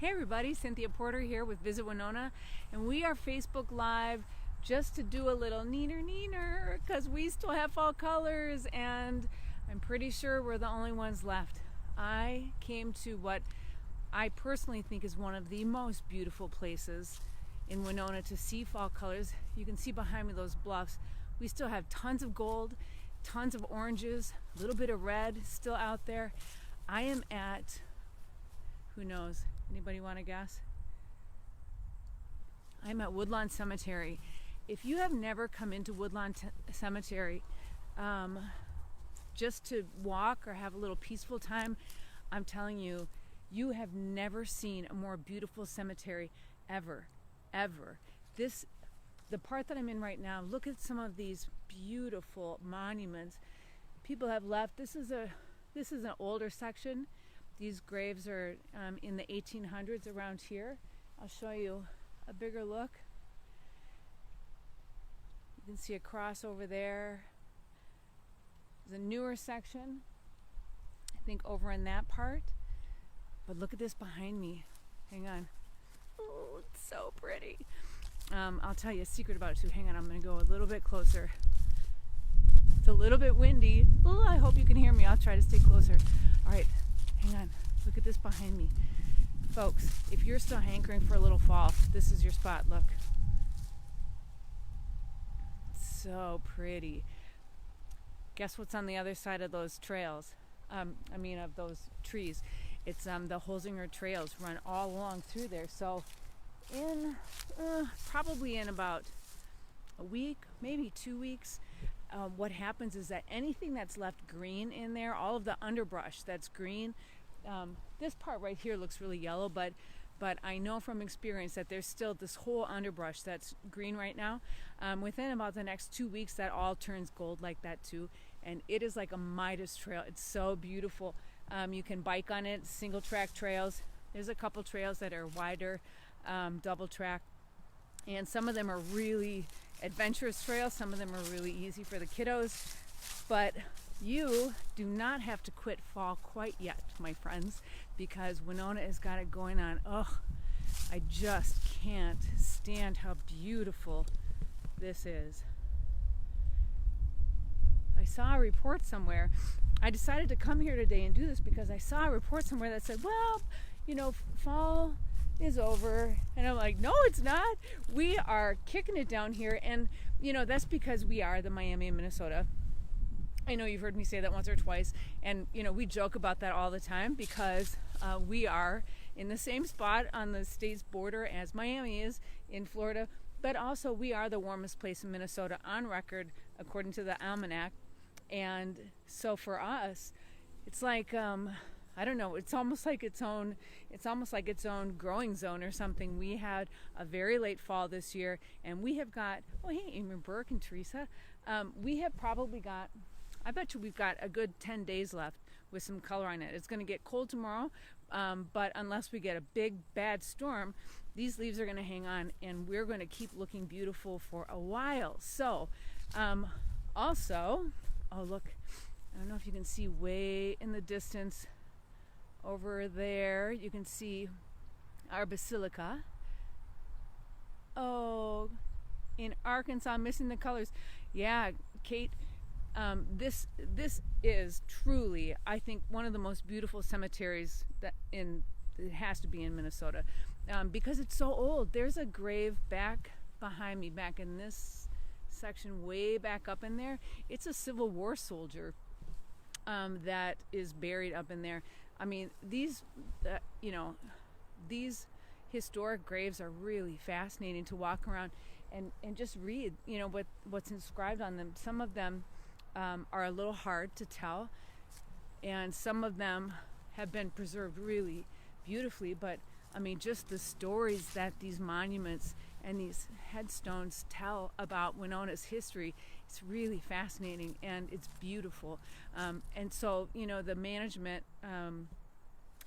Hey everybody, Cynthia Porter here with Visit Winona, and we are Facebook Live just to do a little neener because we still have fall colors, and I'm pretty sure we're the only ones left. I came to what I personally think is one of the most beautiful places in Winona to see fall colors. You can see behind me those bluffs. We still have tons of gold, tons of oranges, a little bit of red still out there. I am at, who knows? Anybody want to guess? I'm at Woodlawn Cemetery. If you have never come into Woodlawn Cemetery just to walk or have a little peaceful time, I'm telling you, you have never seen a more beautiful cemetery ever. The part that I'm in right now, look at some of these beautiful monuments people have left. This is an older section. These graves are in the 1800s around here. I'll show you a bigger look. You can see a cross over there. There's a newer section, I think over in that part. But look at this behind me. Hang on. Oh, it's so pretty. I'll tell you a secret about it too. Hang on, I'm going to go a little bit closer. It's a little bit windy. Oh, I hope you can hear me. I'll try to stay closer. All right. Hang on, look at this behind me. Folks, if you're still hankering for a little fall, this is your spot, look. So pretty. Guess what's on the other side of those trails? Of those trees. It's the Holzinger trails run all along through there. So probably in about a week, maybe 2 weeks, what happens is that anything that's left green in there, all of the underbrush that's green, this part right here looks really yellow, but I know from experience that there's still this whole underbrush that's green right now. Within about the next 2 weeks, that all turns gold like that too, and it is like a Midas trail. It's so beautiful. You can bike on it, single track trails. There's a couple trails that are wider, double track, and some of them are really adventurous trails. Some of them are really easy for the kiddos, but you do not have to quit fall quite yet, my friends, because Winona has got it going on. Oh, I just can't stand how beautiful this is. I saw a report somewhere. I decided to come here today and do this because I saw a report somewhere that said, well, fall is over, and I'm like, no, it's not. We are kicking it down here, and that's because we are the Miami of Minnesota. I know you've heard me say that once or twice, and we joke about that all the time because we are in the same spot on the state's border as Miami is in Florida, but also we are the warmest place in Minnesota on record according to the almanac. And so for us, it's like I don't know, it's almost like its own growing zone or something. We had a very late fall this year, and we have got, oh hey, Amy Burke and Teresa, we have probably got, I bet you we've got a good 10 days left with some color on it. It's going to get cold tomorrow, but unless we get a big bad storm, these leaves are going to hang on, and we're going to keep looking beautiful for a while. So also, oh look, I don't know if you can see way in the distance over there, you can see our basilica. Oh, in Arkansas, missing the colors. Yeah, Kate, this is truly, I think, one of the most beautiful cemeteries it has to be in Minnesota, because it's so old. There's a grave back behind me, back in this section, way back up in there. It's a Civil War soldier that is buried up in there. I mean, these historic graves are really fascinating to walk around and just read, what's inscribed on them. Some of them are a little hard to tell, and some of them have been preserved really beautifully, but I mean, just the stories that these monuments and these headstones tell about Winona's history, it's really fascinating, and it's beautiful. And so, the management,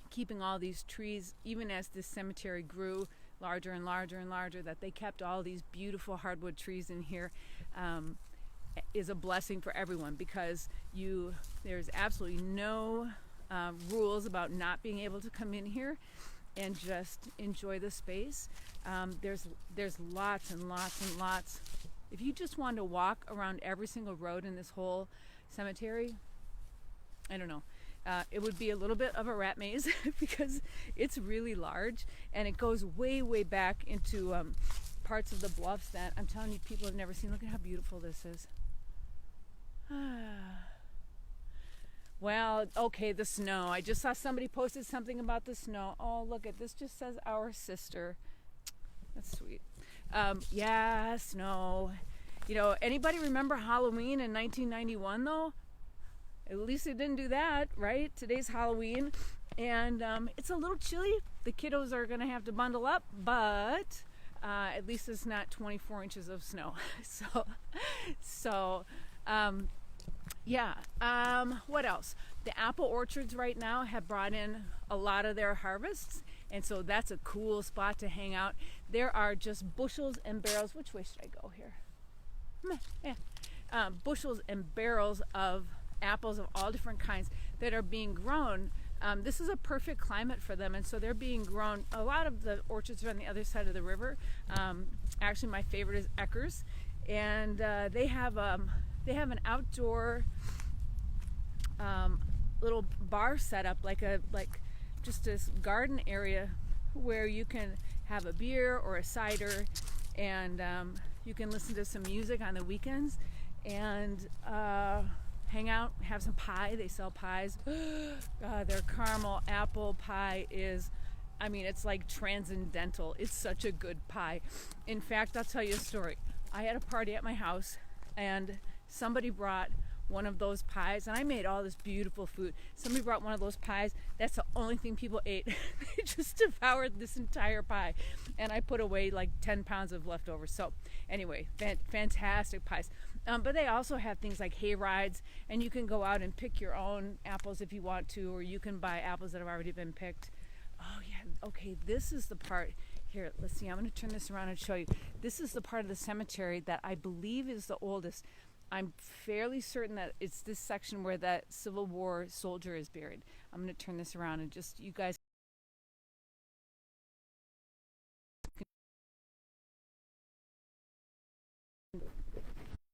keeping all these trees, even as this cemetery grew larger and larger and larger, that they kept all these beautiful hardwood trees in here, is a blessing for everyone, because there's absolutely no rules about not being able to come in here. and just enjoy the space. There's lots and lots and lots. If you just want to walk around every single road in this whole cemetery, I don't know. It would be a little bit of a rat maze because it's really large and it goes way, way back into parts of the bluffs that I'm telling you people have never seen. Look at how beautiful this is. Well, okay, the snow. I just saw somebody posted something about the snow. Oh, look at this. Just says our sister. That's sweet. Yeah, snow. You know, anybody remember Halloween in 1991 though? At least it didn't do that, right? Today's Halloween, and it's a little chilly. The kiddos are gonna have to bundle up, but at least it's not 24 inches of snow. Yeah. What else? The apple orchards right now have brought in a lot of their harvests, and so that's a cool spot to hang out. There are just bushels and barrels. Which way should I go here? Yeah. Bushels and barrels of apples of all different kinds that are being grown. This is a perfect climate for them, and so they're being grown. A lot of the orchards are on the other side of the river. Actually, my favorite is Eckers, and they have an outdoor little bar set up, like just this garden area where you can have a beer or a cider, and you can listen to some music on the weekends and hang out, have some pie. They sell pies. God, their caramel apple pie is, I mean, it's like transcendental. It's such a good pie. In fact, I'll tell you a story. I had a party at my house and somebody brought one of those pies, and I made all this beautiful food. Somebody brought one of those pies. That's the only thing people ate. They just devoured this entire pie, and I put away like 10 pounds of leftovers. So anyway, fantastic pies. But they also have things like hay rides, and you can go out and pick your own apples if you want to, or you can buy apples that have already been picked. Oh yeah, okay, this is the part. Here, let's see, I'm going to turn this around and show you. This is the part of the cemetery that I believe is the oldest. I'm fairly certain that it's this section where that Civil War soldier is buried. I'm going to turn this around and just, you guys